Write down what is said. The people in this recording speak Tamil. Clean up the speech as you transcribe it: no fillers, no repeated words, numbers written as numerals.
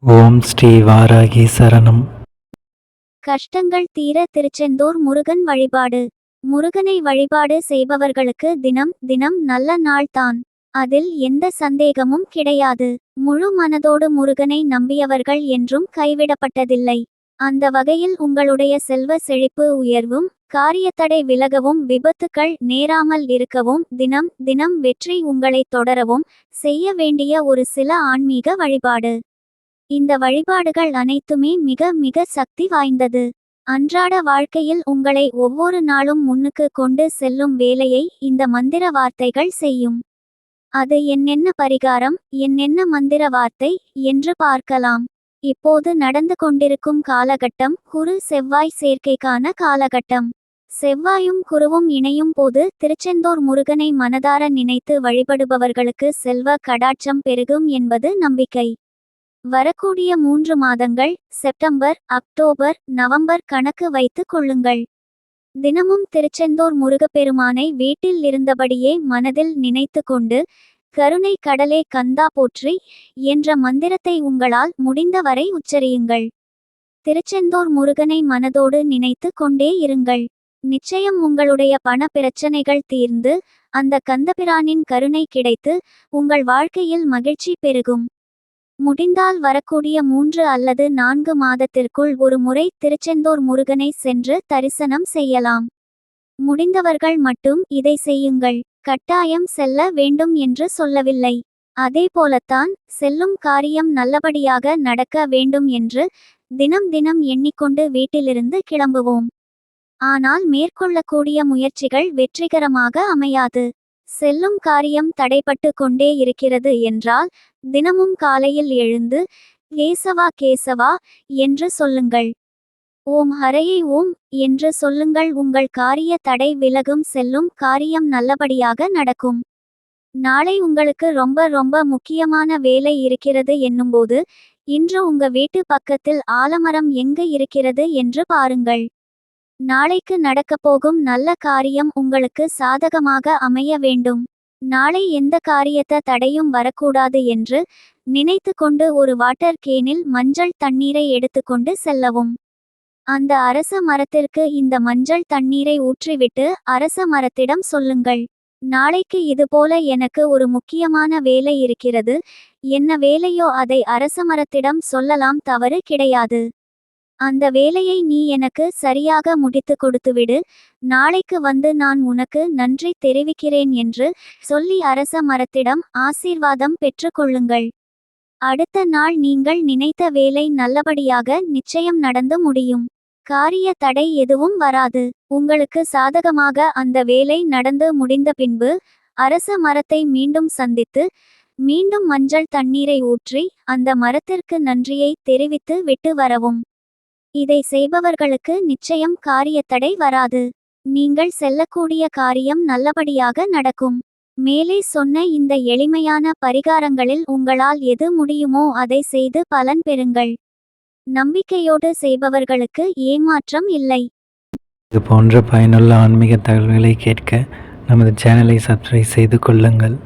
ஓம் ஸ்ரீ வாராகி சரணம். கஷ்டங்கள் தீர திருச்செந்தூர் முருகன் வழிபாடு. முருகனை வழிபாடு செய்பவர்களுக்கு தினம் தினம் நல்ல நாள் தான். அதில் எந்த சந்தேகமும் கிடையாது. முழு மனதோடு முருகனை நம்பியவர்கள் என்றும் கைவிடப்பட்டதில்லை. அந்த வகையில் உங்களுடைய செல்வ செழிப்பு உயர்வும், காரியத்தடை விலகவும், விபத்துக்கள் நேராமல் இருக்கவும், தினம் தினம் வெற்றி உங்களை தொடரவும் செய்ய வேண்டிய ஒரு சில ஆன்மீக வழிபாடு. இந்த வழிபாடுகள் அனைத்துமே மிக மிக சக்தி வாய்ந்தது. அன்றாட வாழ்க்கையில் உங்களை ஒவ்வொரு நாளும் முன்னுக்கு கொண்டு செல்லும் வேலையை இந்த மந்திர வார்த்தைகள் செய்யும். அது என்னென்ன பரிகாரம், என்னென்ன மந்திர வார்த்தை என்று பார்க்கலாம். இப்போது நடந்து கொண்டிருக்கும் காலகட்டம் குரு செவ்வாய் சேர்க்கைக்கான காலகட்டம். செவ்வாயும் குருவும் இணையும் போது திருச்செந்தூர் முருகனை மனதார நினைத்து வழிபடுபவர்களுக்கு செல்வ கடாட்சம் பெருகும் என்பது நம்பிக்கை. வரக்கூடிய 3 மாதங்கள் செப்டம்பர், அக்டோபர், நவம்பர் கணக்கு வைத்து கொள்ளுங்கள். தினமும் திருச்செந்தூர் முருகப்பெருமானை வீட்டில் இருந்தபடியே மனதில் நினைத்து கொண்டு கருணை கடலே கந்தா போற்றி என்ற மந்திரத்தை உங்களால் முடிந்தவரை உச்சரியுங்கள். திருச்செந்தூர் முருகனை மனதோடு நினைத்து கொண்டே இருங்கள். நிச்சயம் உங்களுடைய பண பிரச்சனைகள் தீர்ந்து அந்த கந்தபிரானின் கருணை கிடைத்து உங்கள் வாழ்க்கையில் மகிழ்ச்சி பெருகும். முடிந்தால் வரக்கூடிய 3 அல்லது 4 மாதத்திற்குள் ஒரு முறை திருச்செந்தூர் முருகனை சென்று தரிசனம் செய்யலாம். முடிந்தவர்கள் மட்டும் இதை செய்யுங்கள். கட்டாயம் செல்ல வேண்டும் என்று சொல்லவில்லை. அதேபோலத்தான் செல்லும் காரியம் நல்லபடியாக நடக்க வேண்டும் என்று தினம் தினம் எண்ணிக்கொண்டு வீட்டிலிருந்து கிளம்புவோம். ஆனால் மேற்கொள்ளக்கூடிய முயற்சிகள் வெற்றிகரமாக அமையாது. செல்லும் காரியம் தடைப்பட்டு கொண்டே இருக்கிறது என்றால் தினமும் காலையில் எழுந்து கேசவா கேசவா என்று சொல்லுங்கள். ஓம் ஹரையை ஓம் என்று சொல்லுங்கள். உங்கள் காரிய தடை விலகும். செல்லும் காரியம் நல்லபடியாக நடக்கும். நாளை உங்களுக்கு ரொம்ப ரொம்ப முக்கியமான வேலை இருக்கிறது என்னும்போது இன்று உங்க வீட்டு பக்கத்தில் ஆலமரம் எங்கு இருக்கிறது என்று பாருங்கள். நாளைக்கு நடக்கப்போகும் நல்ல காரியம் உங்களுக்கு சாதகமாக அமைய வேண்டும். நாளை எந்த காரியத்த தடையும் வரக்கூடாது என்று நினைத்து கொண்டு ஒரு வாட்டர் கேனில் மஞ்சள் தண்ணீரை எடுத்துக்கொண்டு செல்லவும். அந்த அரச மரத்திற்கு இந்த மஞ்சள் தண்ணீரை ஊற்றிவிட்டு அரச மரத்திடம் சொல்லுங்கள். நாளைக்கு இதுபோல எனக்கு ஒரு முக்கியமான வேலை இருக்கிறது. என்ன வேலையோ அதை அரச மரத்திடம் சொல்லலாம், தவறு கிடையாது. அந்த வேலையை நீ எனக்கு சரியாக முடித்து கொடுத்துவிடு. நாளைக்கு வந்து நான் உனக்கு நன்றி தெரிவிக்கிறேன் என்று சொல்லி அரச மரத்திடம் ஆசீர்வாதம் பெற்று கொள்ளுங்கள். அடுத்த நாள் நீங்கள் நினைத்த வேலை நல்லபடியாக நிச்சயம் நடந்து முடியும். காரிய தடை எதுவும் வராது. உங்களுக்கு சாதகமாக அந்த வேலை நடந்து முடிந்த பின்பு அரச மரத்தை மீண்டும் சந்தித்து மீண்டும் மஞ்சள் தண்ணீரை ஊற்றி அந்த மரத்திற்கு நன்றியை தெரிவித்து விட்டு வரவும். இதை செய்பவர்களுக்கு நிச்சயம் காரியத்தடை வராது. நீங்கள் செல்லக்கூடிய காரியம் நல்லபடியாக நடக்கும். மேலே சொன்ன இந்த எளிமையான பரிகாரங்களில் உங்களால் எது முடியுமோ அதை செய்து பலன் பெறுங்கள். நம்பிக்கையோடு செய்பவர்களுக்கு ஏமாற்றம் இல்லை. இது போன்ற பயனுள்ள ஆன்மீக தகவல்களை கேட்க நமது சேனலை சப்ஸ்கிரைப் செய்து கொள்ளுங்கள்.